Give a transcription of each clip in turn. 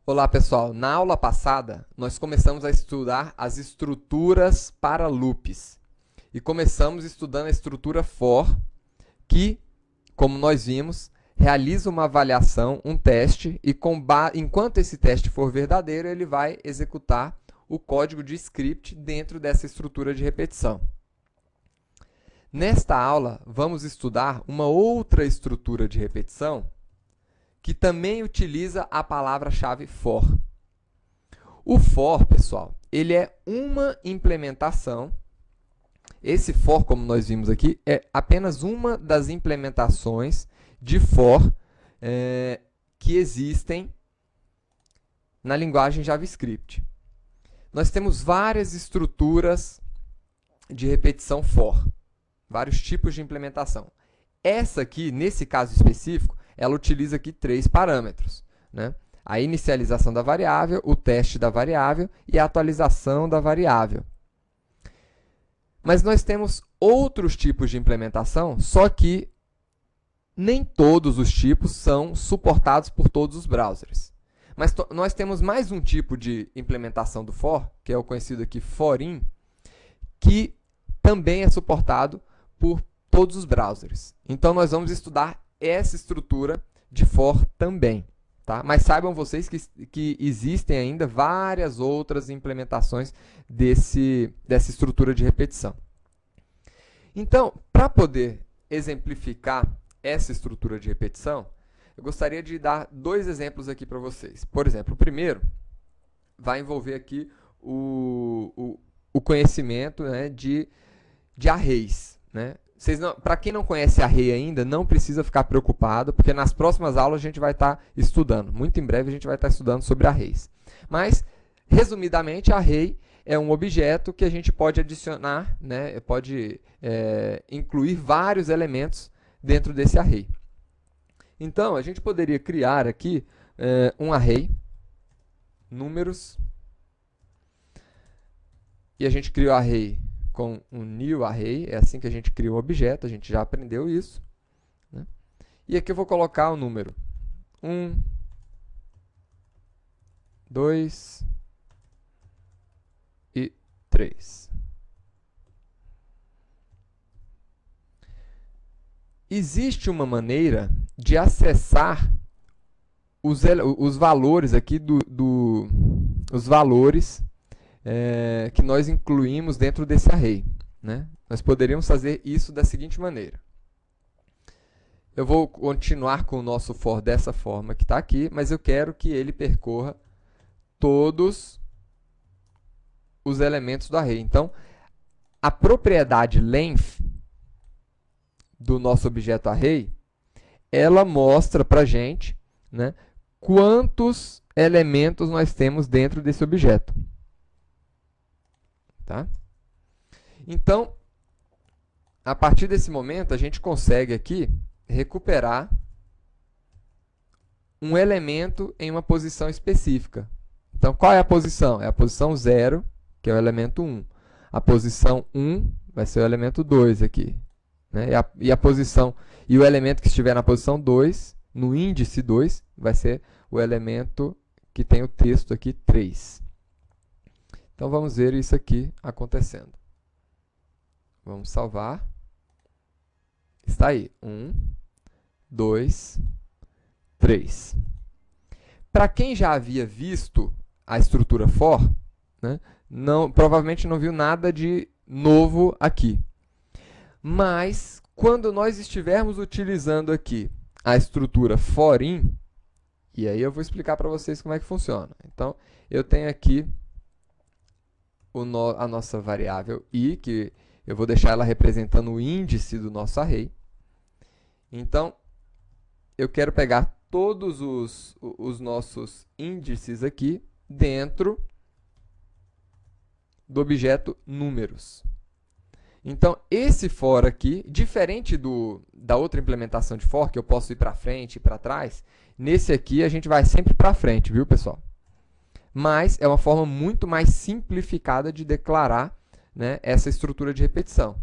Olá pessoal, na aula passada nós começamos a estudar as estruturas para loops e começamos estudando a estrutura for, que, como nós vimos, realiza uma avaliação, um teste e enquanto esse teste for verdadeiro, ele vai executar o código de script dentro dessa estrutura de repetição. Nesta aula, vamos estudar uma outra estrutura de repetição que também utiliza a palavra-chave for. O for, pessoal, ele é uma implementação. Esse for, como nós vimos aqui, é apenas uma das implementações de for que existem na linguagem JavaScript. Nós temos várias estruturas de repetição for, vários tipos de implementação. Essa aqui, nesse caso específico, ela utiliza aqui 3 parâmetros, né? A inicialização da variável, o teste da variável e a atualização da variável. Mas nós temos outros tipos de implementação, só que nem todos os tipos são suportados por todos os browsers. Mas nós temos mais um tipo de implementação do for, que é o conhecido aqui forin, que também é suportado por todos os browsers. Então, nós vamos estudar essa estrutura de for também. Tá? Mas saibam vocês que existem ainda várias outras implementações dessa estrutura de repetição. Então, para poder exemplificar essa estrutura de repetição, eu gostaria de dar 2 exemplos aqui para vocês. Por exemplo, o primeiro vai envolver aqui o conhecimento, né, de arrays, né? Para quem não conhece array ainda, não precisa ficar preocupado, porque nas próximas aulas a gente vai estar estudando. Muito em breve a gente vai estar estudando sobre arrays. Mas, resumidamente, array é um objeto que a gente pode adicionar, né, pode incluir vários elementos dentro desse array. Então, a gente poderia criar aqui um array, números, e a gente cria o array com um new array, é assim que a gente cria um objeto, a gente já aprendeu isso, né? E aqui eu vou colocar o número 1, 2 e 3. Existe uma maneira de acessar os valores aqui os valores que nós incluímos dentro desse array, né? Nós poderíamos fazer isso da seguinte maneira. Eu vou continuar com o nosso for dessa forma que está aqui, mas eu quero que ele percorra todos os elementos do array. Então, a propriedade length do nosso objeto array, ela mostra para a gente, né, quantos elementos nós temos dentro desse objeto. Tá? Então, a partir desse momento, a gente consegue aqui recuperar um elemento em uma posição específica. Então, qual é a posição? É a posição 0, que é o elemento 1. A posição 1 vai ser o elemento 2 aqui, né? E o elemento que estiver na posição 2, no índice 2, vai ser o elemento que tem o texto aqui 3. Então, vamos ver isso aqui acontecendo. Vamos salvar. Está aí. 1, 2, 3. Para quem já havia visto a estrutura for, né, provavelmente não viu nada de novo aqui. Mas, quando nós estivermos utilizando aqui a estrutura forin, e aí eu vou explicar para vocês como é que funciona. Então, eu tenho aqui a nossa variável i, que eu vou deixar ela representando o índice do nosso array. Então, eu quero pegar todos os nossos índices aqui dentro do objeto números. Então, esse for aqui, diferente da outra implementação de for, que eu posso ir para frente e para trás, nesse aqui a gente vai sempre para frente, viu, pessoal? Mas é uma forma muito mais simplificada de declarar, né, essa estrutura de repetição.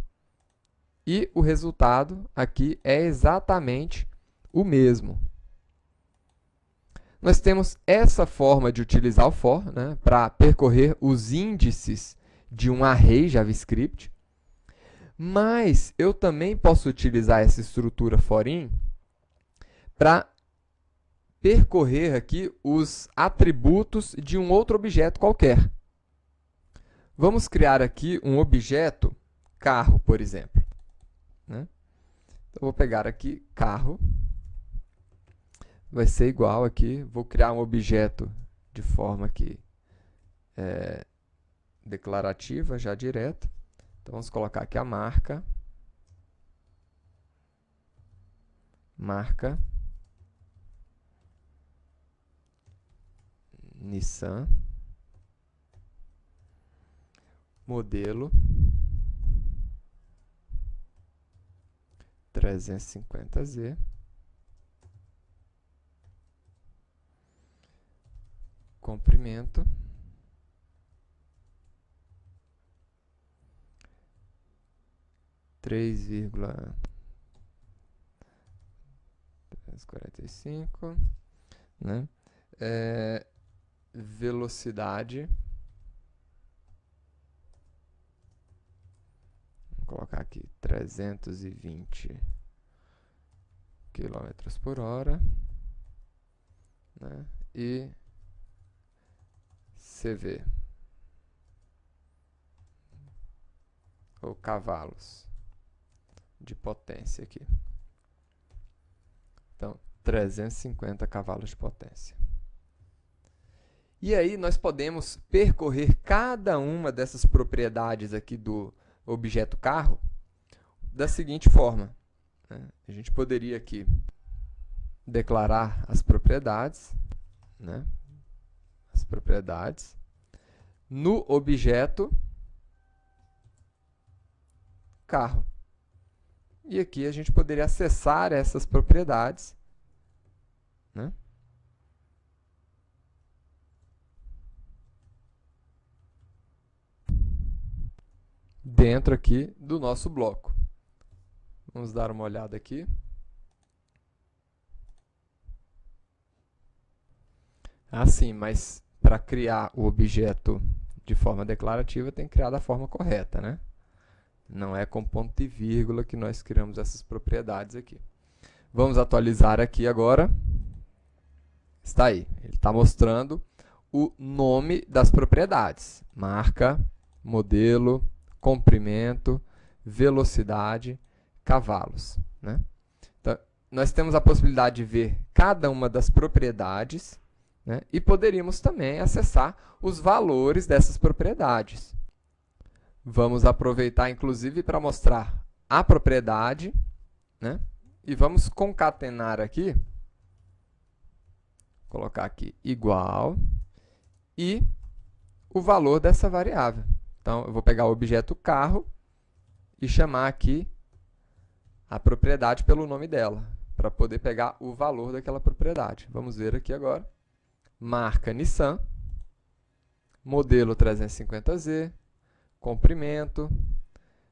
E o resultado aqui é exatamente o mesmo. nós temos essa forma de utilizar o for, né, para percorrer os índices de um array JavaScript. Mas eu também posso utilizar essa estrutura forin para percorrer aqui os atributos de um outro objeto qualquer. Vamos criar aqui um objeto carro, por exemplo, né? Então, vou pegar aqui carro, vai ser igual aqui, vou criar um objeto de forma aqui declarativa, já direto. Então, vamos colocar aqui a marca Nissan, modelo 350Z, comprimento 3,345, né? Velocidade, vou colocar aqui 320 km por hora, né? E CV, ou cavalos de potência aqui. Então, 350 cavalos de potência. E aí nós podemos percorrer cada uma dessas propriedades aqui do objeto carro da seguinte forma, né? A gente poderia aqui declarar as propriedades, né? As propriedades no objeto carro. E aqui a gente poderia acessar essas propriedades, né? Dentro aqui do nosso bloco. Vamos dar uma olhada aqui. Assim, mas para criar o objeto de forma declarativa tem que criar da forma correta, né? Não é com ponto e vírgula que nós criamos essas propriedades aqui. Vamos atualizar aqui agora. Está aí. Ele está mostrando o nome das propriedades. Marca, modelo, comprimento, velocidade, cavalos, né? Então, nós temos a possibilidade de ver cada uma das propriedades, né? E poderíamos também acessar os valores dessas propriedades. Vamos aproveitar, inclusive, para mostrar a propriedade, né? E vamos concatenar aqui, colocar aqui igual, e o valor dessa variável. Então, eu vou pegar o objeto carro e chamar aqui a propriedade pelo nome dela, para poder pegar o valor daquela propriedade. Vamos ver aqui agora. Marca Nissan, modelo 350Z, comprimento,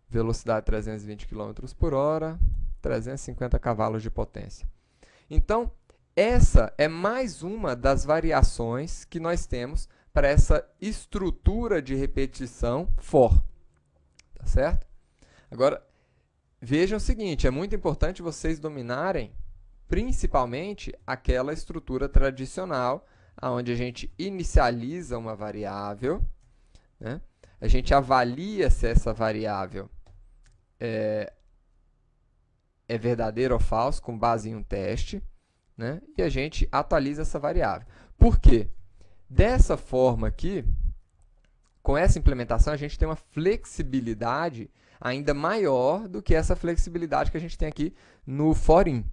velocidade 320 km por hora, 350 cavalos de potência. Então, essa é mais uma das variações que nós temos para essa estrutura de repetição for. Tá certo? Agora, vejam o seguinte, é muito importante vocês dominarem principalmente aquela estrutura tradicional, onde a gente inicializa uma variável, né? A gente avalia se essa variável é verdadeira ou falsa, com base em um teste, né? E a gente atualiza essa variável. Por quê? Dessa forma aqui, com essa implementação, a gente tem uma flexibilidade ainda maior do que essa flexibilidade que a gente tem aqui no forin,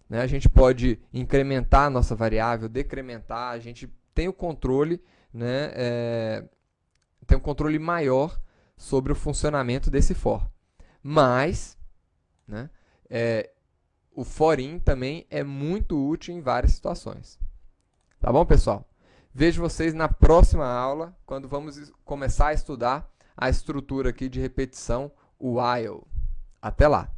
né? A gente pode incrementar a nossa variável, decrementar, a gente tem o controle, né? Tem um controle maior sobre o funcionamento desse for. Mas, né, o forin também é muito útil em várias situações. Tá bom, pessoal? Vejo vocês na próxima aula, quando vamos começar a estudar a estrutura aqui de repetição while. Até lá!